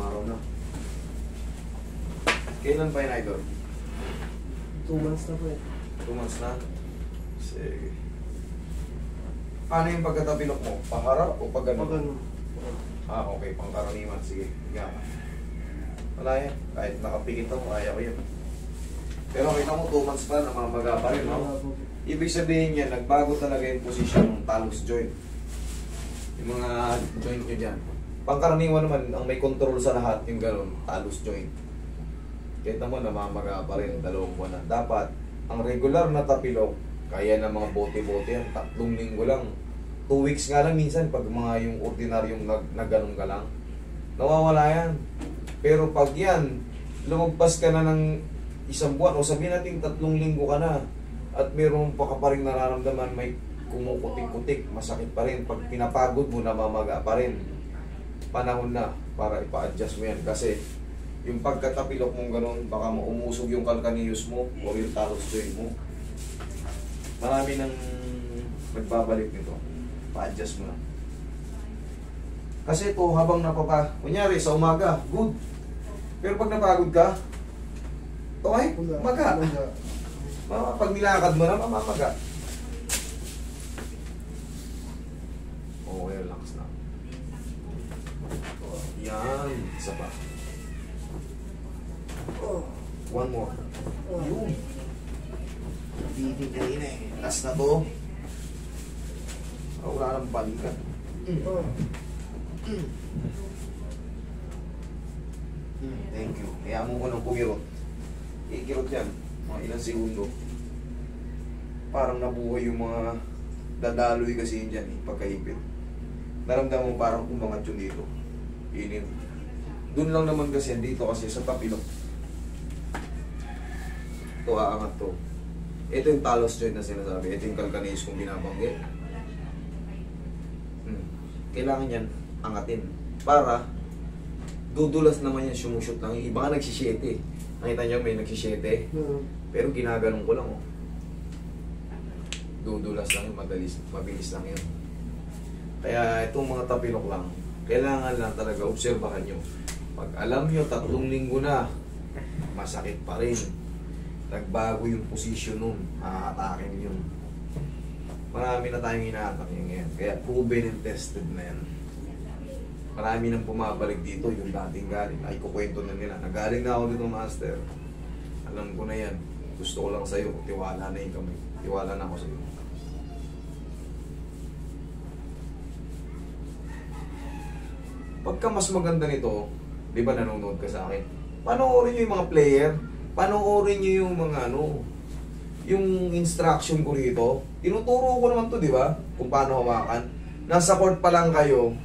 araw na. Kailan pa yun, Idol? 2 months na po eh. 2 months na? Sige. Paano yung pagkatapilok mo? Paharap o pag Pag ano? Ah, okay. Pangkaraniwan. Sige. Yan. Wala yan. Kahit nakapikit ako, kaya ko yan. Pero kita mo, 2 months pa, namamaga pa rin, no? Ibig sabihin yan, nagbago talaga yung posisyon ng talus joint. Yung mga joint nyo dyan. Pangkaraniwan naman, ang may control sa lahat, yung gano'n, talus joint. Kita mo, namamaga pa rin, 2 buwan na. Dapat, ang regular na tapilok, kaya ng mga bote-bote yan, 3 linggo lang. 2 weeks nga lang minsan, pag mga yung ordinaryong nagganong ka lang, nawawala yan. Pero pag yan, lumagpas ka na ng 1 buwan, o sabihin natin 3 linggo ka na, at meron pa ka pa rin nararamdaman, may kumukutik-kutik, masakit pa rin. Pag pinapagod mo, namamaga pa rin. Panahon na para ipa-adjust mo yan. Kasi yung pagkatapilok mong ganun, baka maumusog yung calcaneus mo o yung talus joint mo. Marami nang nagbabalik nito. Pa-adjust mo na. Kasi ito, habang kunyari sa umaga, good. Pero pag napagod ka, okay, maga. Pag nilakad mo na, mamamaga. Okay, relax na. Yan, isa pa. 1 more. Yun. Biting kanina eh. Last na to. Wala nang balikan. Thank you. Kaya mo ko nang pumirot. Ikirot yan. Mga ilang segundo. Parang nabuhay yung mga dadaloy kasi yun dyan eh, pagkaipit. Naramdaman mo parang umangat yun dito. Inin. Doon lang naman kasi dito kasi sa tapilok. Ito aangat to. Ito yung talus joint na sinasabi. Ito yung calcaneus kung binabanggit. Kailangan yan angatin. Para dudulas naman yan, sumushoot lang. Yung iba nga nagsisiyete. Nakita nyo may nagsisiyete. Pero ginaganong ko lang oh. Dudulas lang yun, mabilis lang yun. Kaya itong mga tapilok lang, kailangan lang talaga obserbahan nyo. Pag alam nyo, 3 linggo na, masakit pa rin. Nagbago yung posisyon nun, haatakin yun. Marami na tayong hinahatak yun ngayon. Kaya proven and tested na yan. Marami nang pumabalik dito, yung dating galing. Ay, kukwento na nila. Nagaling na ako dito, master. Alam ko na yan. Gusto ko lang sa'yo. Tiwala na yung kami. Tiwala na ako sa'yo. Pagka mas maganda nito, di ba nanonood ka sa akin? Panoorin nyo yung mga player. Panoorin nyo yung mga yung instruction ko rito. Tinuturo ko naman to, di ba? Kung paano hawakan. Nasa court pa lang kayo.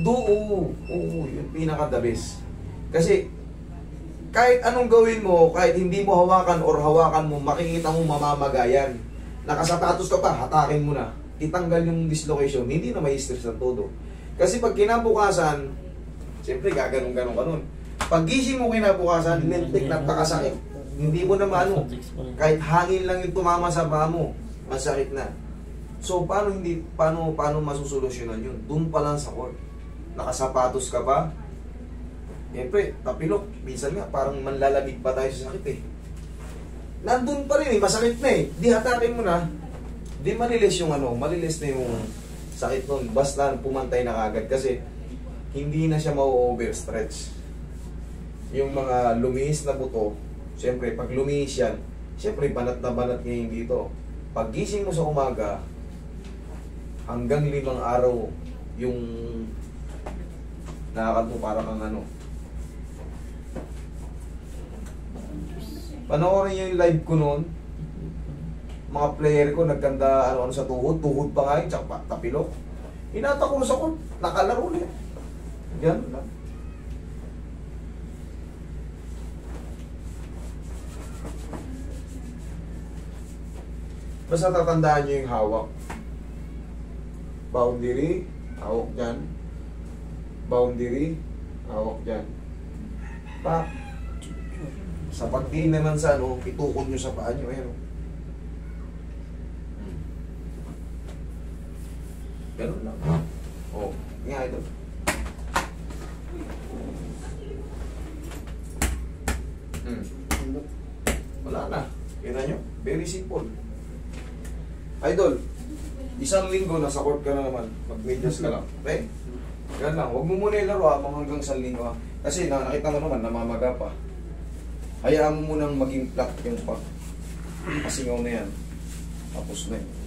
Oo, yung pinaka-the best. Kasi, kahit anong gawin mo, kahit hindi mo hawakan or hawakan mo, makikita mo mamamagayan. Nakasapatos ka pa, hatakin mo na. Itanggal yung dislocation, hindi na may stress ng todo. Kasi pag kinabukasan, siyempre gaganong-ganong ka nun. Pag gising mo kinabukasan, lintik na pakasakit. Hindi mo na maano. Kahit hangin lang yung tumama sa paa mo, masakit na. So, paano masusolusyonan yun? Doon pa lang sa court. Nakasapatos ka pa. Siyempre, tapilok. Minsan nga, parang manlalamig pa tayo sa sakit eh. Nandun pa rin eh, masakit na eh. Di hatakin mo na. Di malilis yung malilis na yung sakit nun. Basta pumantay na kagad kasi hindi na siya ma-overstretch. Yung mga lumihis na buto, siyempre, pag lumihis yan, siyempre, banat na banat ngayon dito. Pag gising mo sa umaga, hanggang 5 araw yung nakakad mo para kang Panoorin nyo yung live ko noon. Mga player ko nagkanda sa tuhod pa nga yun, tsaka tapilok. Hinata ko sa court, nakalaro ulit. Ganun lang. Basta tatandaan nyo yung hawak. Boundary, hawak dyan. Boundary, hawak dyan. Pa. Sa pagdiin naman sa itukod nyo sa paa nyo. Ayan o. Ganun lang. O, nga ito. Ano? Wala na. Kita nyo? Very simple. Idol, isang linggo, nasa court ka na naman. Mag-medyas ka lang. Okay? Yan lang. Huwag mo muna ilaro ha, mga hanggang isang linggo ha. Kasi nakita mo naman, namamaga pa. Hayaan mo munang maging flat yung pag. Pasingaw na yan. Tapos na yun.